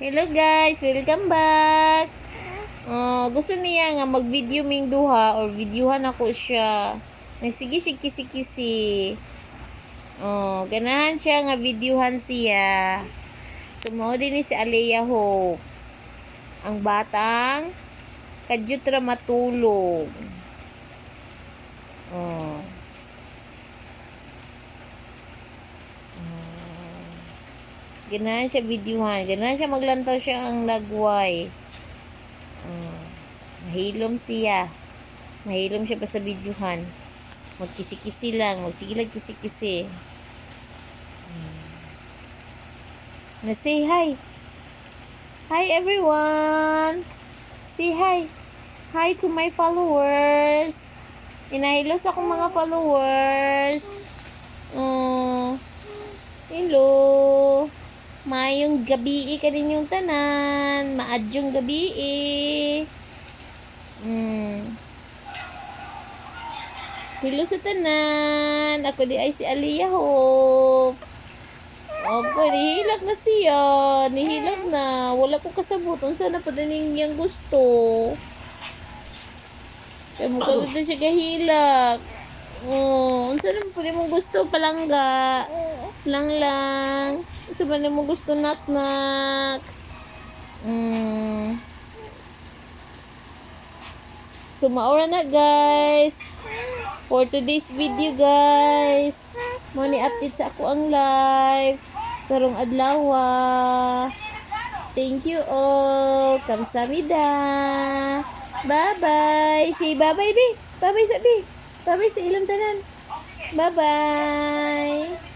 Hello guys, welcome back. Gusto niya nga mag-video ming duha or videohan ako siya. Sige siya kisi-kisi. Ganahan siya nga videohan siya. Sumuod din si Alea Hope. Ang batang kadyut ra matulog. Oh. Ganahan siya videohan. Ganahan siya maglantaw siya ang lagway. Mahilom siya. Mahilom siya pa sa videohan. Magkisi-kisi lang. Magsigilag kisi-kisi. Say hi. Hi everyone. Say hi. Hi to my followers. Inahilo sa akong mga followers. Hello. Mayong gabi ka din yung tanan. Maadyong gabi Hello sa tanan. Ako di ay si Alea Hope. Okay, nihilak na siya. Nihilak na. Wala ko kasabot. Unsa na pa din yung gusto. Kaya mo ka din siya kahilak. Unsa na pa din mong gusto. Palangga. Lang. Unsa ba mo gusto nak. So, maura na guys. For today's video guys. Mo ni update sa ako ang live. Karong adlaw. Thank you all. Kamsahamnida. Bye-bye. Say bye-bye, Bi. Bye-bye sa Bi. Bye-bye sa ilang tanan. Bye-bye.